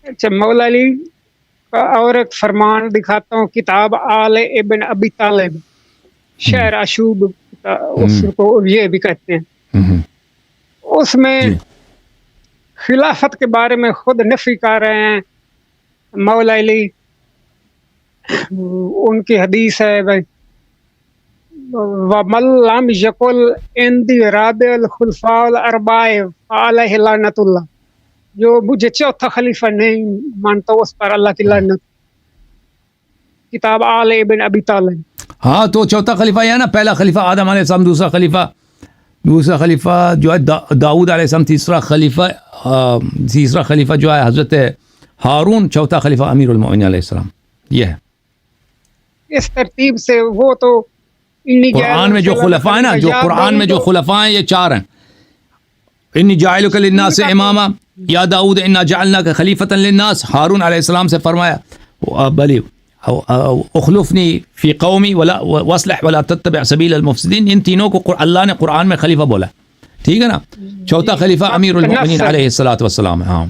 اچھا مولا علی کا اور ایک فرمان دکھاتا ہوں، کتاب آل ابن ابی طالب، شعر اشوب اس کو یہ بھی کہتے ہیں، اس میں جی خلافت کے بارے میں خود نفی کر رہے ہیں مولا علی. ان کی حدیث ہے بھائی، وَمَن لَّمْ يَقُلْ عِندِي رَابِعُ الْخُلَفَاءِ الْأَرْبَعِ فَعَلَيْهِ لَعْنَةُ اللَّهِ، جو مجھے چوتھا خلیفہ نہیں مانتا اس پر اللہ کی لعنت. کتاب آل ابن ابی طالب. ہاں تو چوتھا خلیفہ یہ ہے نا، پہلا خلیفہ آدم علیہ السلام، دوسرا خلیفہ جو ہے داؤد علیہ السلام، تیسرا خلیفہ جو ہے حضرت ہارون، چوتھا خلیفہ امیر المؤمنین علیہ السلام. یہ ہے اس ترتیب سے وہ تو قرآن میں جو خلفاء ہیں نا، جو قرآن میں جو خلفاء ہیں یہ چار ہیں. انی جاعلک للناس اماما، یا داؤد انا جعلناک خلیفۃ للناس. ہارون علیہ السلام سے فرمایا بلی اخلفنی فی قومی واصلح ولا تتبع سبیل المفسدین. ان تینوں کو اللہ نے قرآن میں خلیفہ بولا، ٹھیک ہے نا. چوتھا خلیفہ امیر المؤمنین علیہ الصلوۃ والسلام. ہاں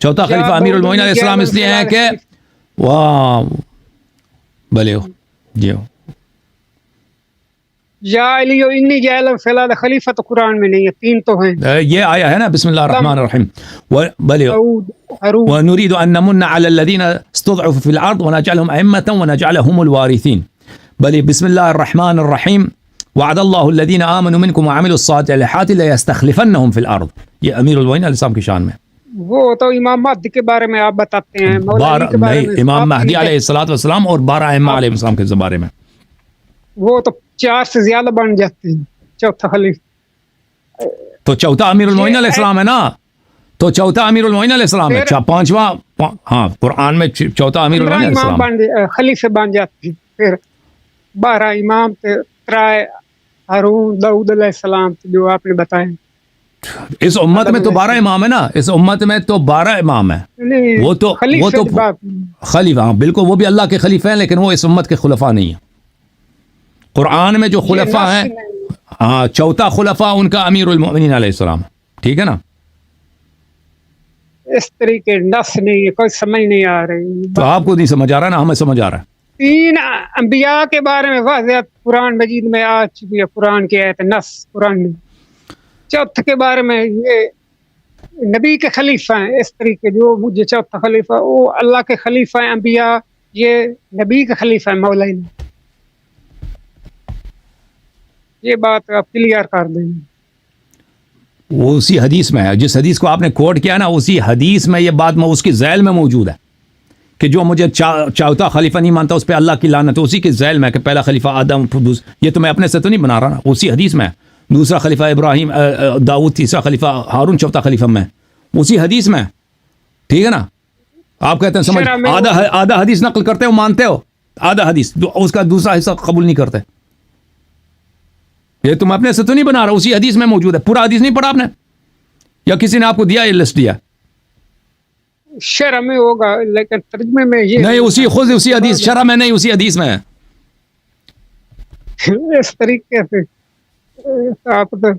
چوتھا خلیفہ امیر المؤمنین علیہ السلام اس لیے ہے کہ بھلے جی یا علی و انی جاعل فی الارض خلیفہ تو قرآن میں نہیں ہے، تین تو ہیں. یہ آیا ہے نا، بسم اللہ الرحمن الرحیم، بھلے ونريد ان نمن على الذين استضعفوا في الارض ونجعلهم ائمة ونجعلهم الوارثين. بھلے بسم اللہ الرحمن الرحیم، وعد اللہ الذين آمنوا منكم وعملوا الصالحات ليستخلفنهم في الارض. یہ امیر المؤمنین علیہ السلام کی شان میں. وہ تو امام مہدی کے بارے میں آپ بتاتے ہیں، نہیں، امام مہدی علیہ الصلوۃ والسلام اور 12 ائمہ علیہ السلام کے بارے میں. وہ تو 4 سے زیادہ بن جاتے ہیں. چوتھا خلیفہ تو چوتھا امیر المؤمنین علیہ السلام ہے نا، تو چوتھا امیر المؤمنین علیہ السلام ہے. پانچواں ہاں قرآن میں چوتھا امیر المؤمنین علیہ السلام خلیفے بن جاتے ہیں. پھر 12 امام تھے، ہارون، داؤد علیہ السلام جو آپ نے بتائے. اس امت میں تو 12 امام ہے نا، اس امت میں تو 12 امام ہیں. وہ تو خلیفہ، ہاں بالکل، وہ بھی اللہ کے خلیفہ ہیں، لیکن وہ اس امت کے خلفاء نہیں ہیں. قرآن میں جو خلفاء ہیں، ہاں چوتھا خلفاء ان کا امیر المؤمنین علیہ السلام، ٹھیک ہے نا. اس طریقے نس نہیں، کوئی سمجھ نہیں آ رہی. تو آپ کو نہیں سمجھ آ رہا نا، ہمیں سمجھ آ رہا ہے. 3 انبیاء کے بارے میں واضح قرآن مجید میں آ چکی ہے، قرآن کی آیت نص قرآن میں. چوتھے کے بارے میں یہ نبی کے خلیفہ ہیں. اس طریقے جو مجھے چوتھا خلیفہ، وہ اللہ کے خلیفہ ہیں انبیاء، یہ نبی کے خلیفہ ہیں مولا علی. یہ بات آپ کلیئر کر دیں. وہ اسی حدیث میں ہے، جس حدیث کو آپ نے کوٹ کیا نا، اسی حدیث میں یہ بات اس کی ذیل میں موجود ہے کہ جو مجھے چوتھا خلیفہ نہیں مانتا اس پہ اللہ کی لعنت. اسی کے ذیل میں کہ پہلا خلیفہ آدم، یہ تو میں اپنے سے تو نہیں بنا رہا نا، اسی حدیث میں. دوسرا خلیفہ ابراہیم، داؤد، تیسرا خلیفہ ہارون، چوتھا خلیفہ میں، اسی حدیث میں، ٹھیک ہے نا. آپ کہتے ہیں سمجھ آدھا حدیث نقل کرتے ہو، مانتے ہو آدھا حدیث، اس کا دوسرا حصہ قبول نہیں کرتے. یہ تم اپنے سے تو نہیں بنا رہا، اسی حدیث میں موجود ہے. پورا حدیث نہیں پڑھا آپ نے، یا کسی نے آپ کو دیا یہ لسٹ دیا؟ شرح میں ہوگا لیکن ترجمے میں یہ نہیں، خود اسی حدیث، شرح میں نہیں، اسی حدیث میں ہے. اس طریقے سے آپ تو